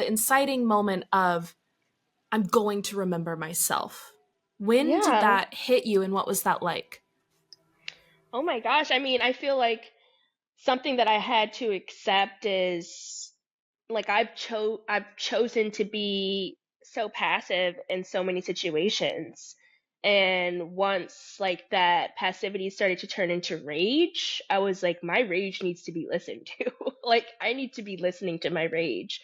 the inciting moment of, I'm going to remember myself. When did that hit you, and what was that like? Oh my gosh. I mean, I feel like something that I had to accept is like I've chosen to be so passive in so many situations. And once like that passivity started to turn into rage, I was like, my rage needs to be listened to. Like I need to be listening to my rage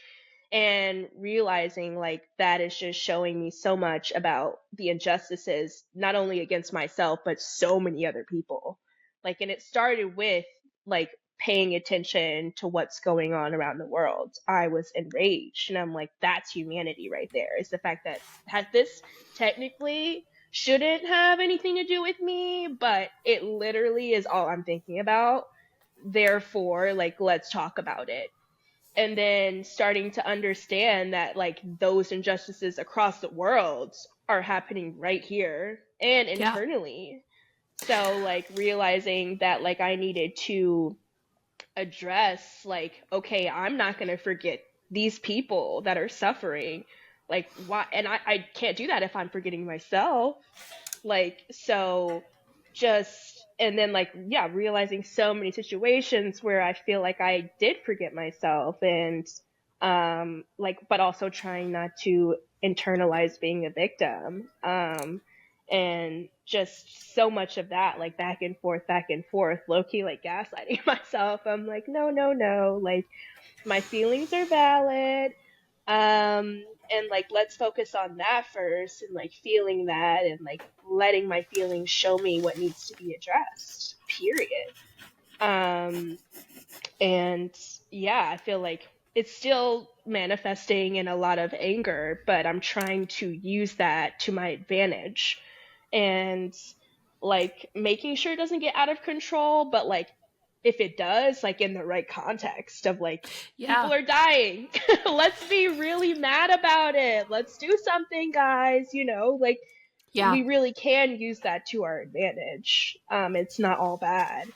and realizing like that is just showing me so much about the injustices, not only against myself, but so many other people. Like, and it started with like paying attention to what's going on around the world. I was enraged and I'm like, that's humanity right there. Is the fact that this technically shouldn't have anything to do with me, but it literally is all I'm thinking about. Therefore, like, let's talk about it. And then starting to understand that like those injustices across the world are happening right here and Yeah. internally. So like realizing that like I needed to address like, okay, I'm not going to forget these people that are suffering. Like why? And I can't do that if I'm forgetting myself. Like, so just, and then like, yeah, realizing so many situations where I feel like I did forget myself and, like, but also trying not to internalize being a victim. And just so much of that, like back and forth, low key, like gaslighting myself. I'm like, no, no, no, like, my feelings are valid. And like, let's focus on that first and like feeling that and like letting my feelings show me what needs to be addressed, period. Um, and yeah, I feel like it's still manifesting in a lot of anger, but I'm trying to use that to my advantage and like making sure it doesn't get out of control, but like if it does, like in the right context of like Yeah. people are dying. Let's be really mad about it. Let's do something, guys, you know, like Yeah. we really can use that to our advantage. It's not all bad.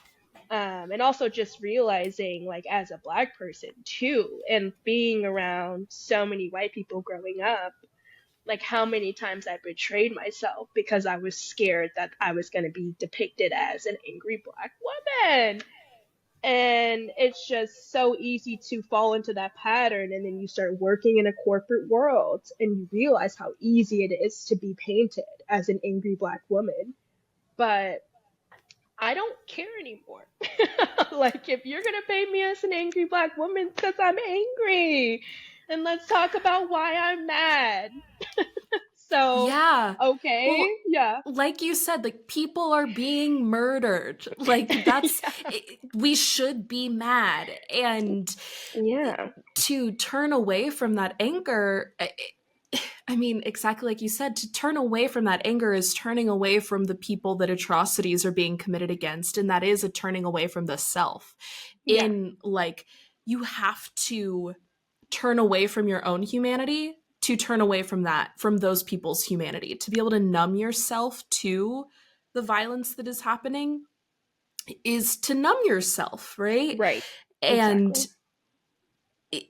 And also just realizing like as a black person too and being around so many white people growing up, like how many times I betrayed myself because I was scared that I was going to be depicted as an angry black woman. And it's just so easy to fall into that pattern. And then you start working in a corporate world and you realize how easy it is to be painted as an angry black woman. But I don't care anymore. Like, if you're going to paint me as an angry black woman, because I'm angry. And let's talk about why I'm mad. So, Yeah. okay, Well, yeah. like you said, like people are being murdered. Like that's, Yeah. we should be mad. And Yeah. to turn away from that anger, I mean, exactly like you said, to turn away from that anger is turning away from the people that atrocities are being committed against. And that is a turning away from the self. Yeah. In like, you have to turn away from your own humanity to turn away from that, from those people's humanity, to be able to numb yourself to the violence that is happening is to numb yourself, right? Right. And Exactly.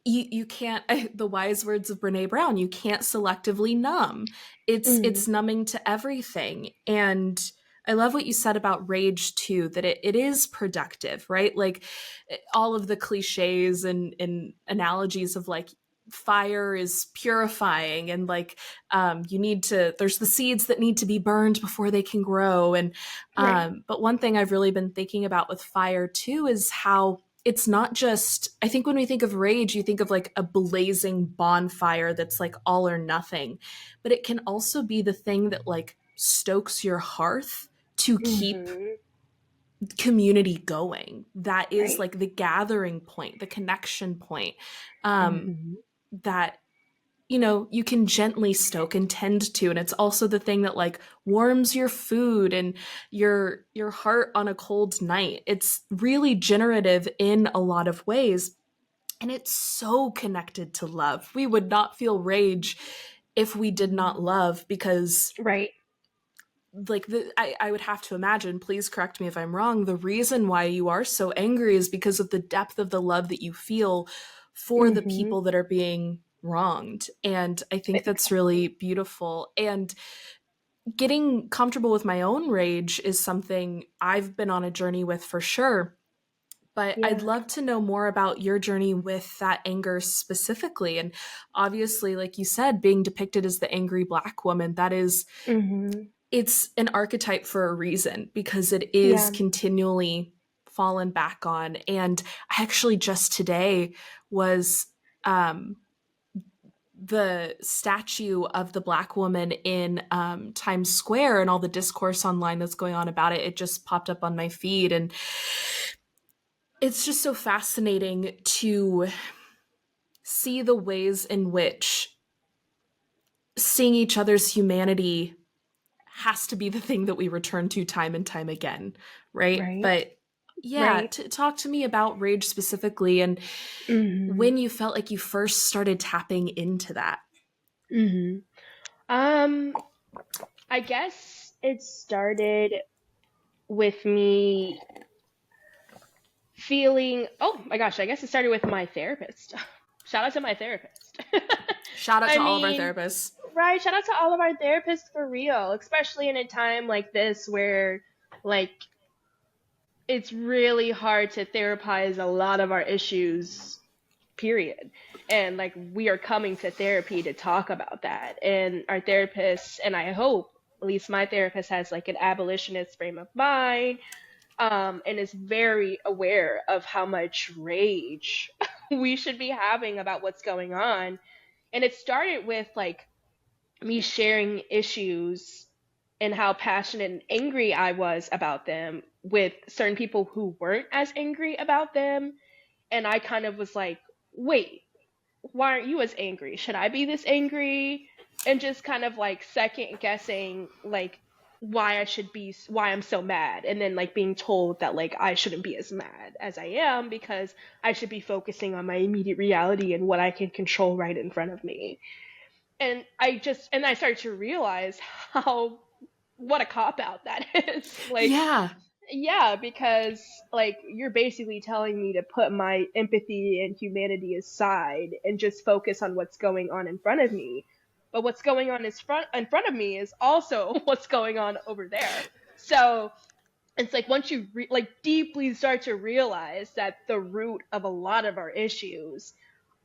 you can't, the wise words of Brene Brown, you can't selectively numb. It's Mm. numbing to everything. And I love what you said about rage too, that it is productive, right? Like all of the cliches and analogies of like fire is purifying and like you need to, there's the seeds that need to be burned before they can grow. And Right. but one thing I've really been thinking about with fire too is how it's not just, I think when we think of rage, you think of like a blazing bonfire that's like all or nothing, but it can also be the thing that like stokes your hearth to keep Hmm. community going. That is Right. like the gathering point, the connection point, um, Hmm. that you can gently stoke and tend to. And it's also the thing that like warms your food and your heart on a cold night. It's really generative in a lot of ways. And it's so connected to love. We would not feel rage if we did not love, because Right. like I would have to imagine, please correct me if I'm wrong, the reason why you are so angry is because of the depth of the love that you feel for the Hmm. people that are being wronged. And I think that's really beautiful. And getting comfortable with my own rage is something I've been on a journey with for sure. But I'd Yeah. love to know more about your journey with that anger specifically. And obviously, like you said, being depicted as the angry Black woman, that is, Mm-hmm. it's an archetype for a reason because it is Yeah. continually fallen back on. And I actually just today was um, the statue of the Black woman in Times Square and all the discourse online that's going on about it. It just popped up on my feed. And it's just so fascinating to see the ways in which seeing each other's humanity has to be the thing that we return to time and time again, right? Right. But yeah, Right. talk to me about rage specifically and Mm-hmm. when you felt like you first started tapping into that. Mm-hmm. Um, I guess it started with me feeling, oh my gosh, I guess it started with my therapist. Shout out to my therapist. Shout out I to all of our mean, therapists. right, shout out to all of our therapists for real, especially in a time like this where, like, it's really hard to therapize a lot of our issues, period. And, like, we are coming to therapy to talk about that. And our therapists, and I hope, at least my therapist has, like, an abolitionist frame of mind, and is very aware of how much rage we should be having about what's going on. And it started with, like, me sharing issues and how passionate and angry I was about them with certain people who weren't as angry about them. And I kind of was like, wait, why aren't you as angry? Should I be this angry? And just kind of like second guessing, like, why I'm so mad. And then like being told that like I shouldn't be as mad as I am because I should be focusing on my immediate reality and what I can control right in front of me. And I started to realize how, what a cop out that is. Like, Yeah. yeah, because like you're basically telling me to put my empathy and humanity aside and just focus on what's going on in front of me. But what's going on in front of me is also what's going on over there. So it's like once you like deeply start to realize that the root of a lot of our issues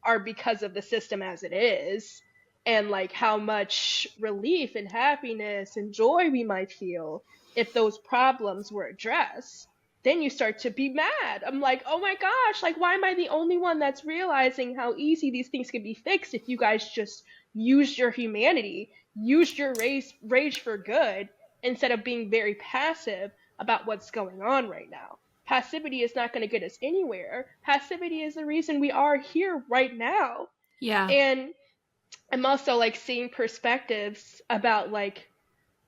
are because of the system as it is, and like how much relief and happiness and joy we might feel if those problems were addressed, then you start to be mad. I'm like, oh my gosh, like why am I the only one that's realizing how easy these things can be fixed if you guys just used your humanity, used your rage for good, instead of being very passive about what's going on right now. Passivity is not going to get us anywhere. Passivity is the reason we are here right now. Yeah. And I'm also like seeing perspectives about like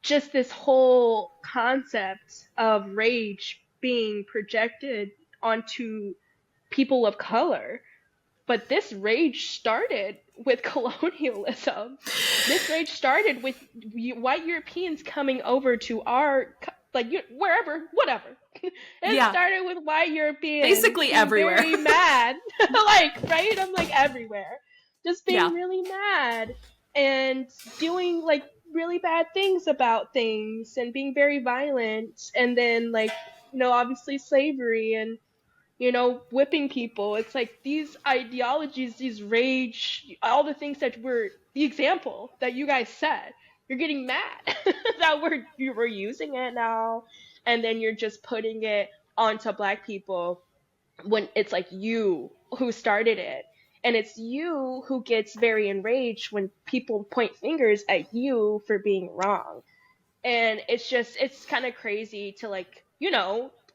just this whole concept of rage being projected onto people of color. But this rage started with colonialism. This rage started with white Europeans coming over to our, like, wherever, whatever. It Yeah. started with white Europeans Basically being everywhere. very mad. Like, right? I'm like everywhere. Just being Yeah. really mad and doing like really bad things about things and being very violent. And then, like, obviously slavery and whipping people. It's like these ideologies, these rage, all the things that were the example that you guys said. You're getting mad that we're using it now, and then you're just putting it onto Black people when it's like you who started it. And it's you who gets very enraged when people point fingers at you for being wrong. And it's kind of crazy to like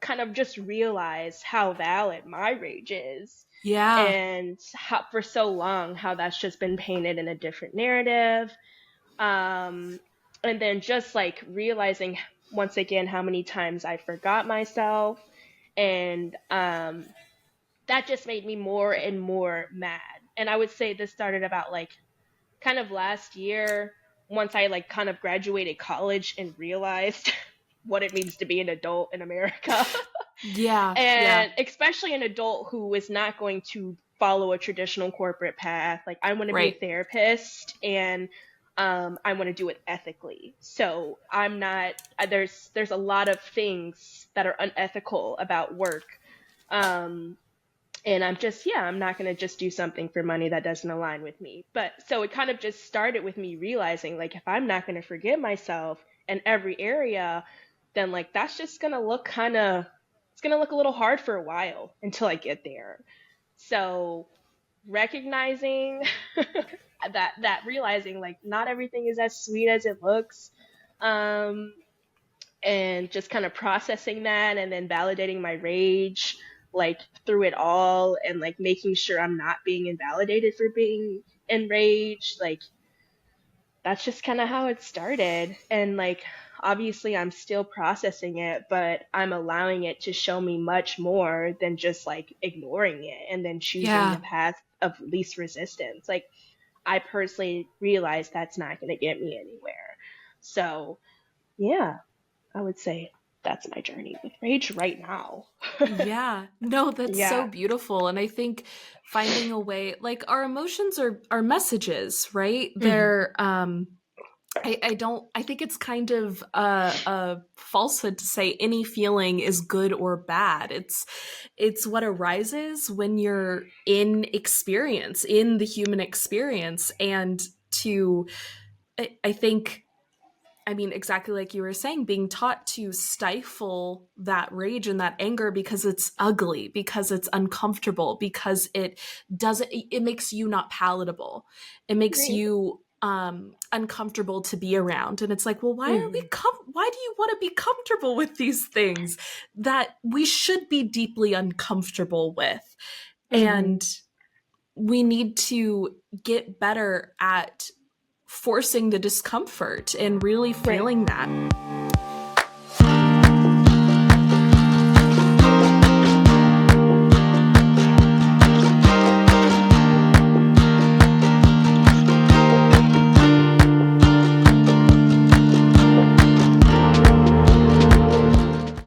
kind of just realize how valid my rage is, Yeah. and how for so long how that's just been painted in a different narrative. um and then just like realizing once again how many times I forgot myself, and that just made me more and more mad. And I would say this started about like kind of last year, once I like kind of graduated college and realized what it means to be an adult in America. Yeah. Yeah. And especially an adult who is not going to follow a traditional corporate path. Like I want to be a Right. therapist, and I want to do it ethically. So I'm not. There's a lot of things that are unethical about work. Um, and I'm just, yeah, I'm not going to just do something for money that doesn't align with me. But so it kind of just started with me realizing, like, if I'm not going to forgive myself in every area, then like that's just going to look kind of, it's going to look a little hard for a while until I get there. So recognizing that realizing like not everything is as sweet as it looks, um and just kind of processing that and then validating my rage like through it all, and like making sure I'm not being invalidated for being enraged. Like that's just kind of how it started. And like obviously I'm still processing it, but I'm allowing it to show me much more than just like ignoring it and then choosing the Yeah. path of least resistance. Like I personally realize that's not going to get me anywhere. So yeah, I would say that's my journey with rage right now. Yeah. No, that's so Yeah. beautiful. And I think finding a way, like our emotions are messages, right? Hmm. I don't I think it's kind of a falsehood to say any feeling is good or bad. It's what arises when you're in experience, in the human experience. And to I think, I mean, exactly like you were saying, being taught to stifle that rage and that anger because it's ugly, because it's uncomfortable, because it makes you not palatable. It makes Right. you uncomfortable to be around. And it's like, well, Hmm. why do you want to be comfortable with these things that we should be deeply uncomfortable with? Hmm. And we need to get better at forcing the discomfort and really Right. feeling that.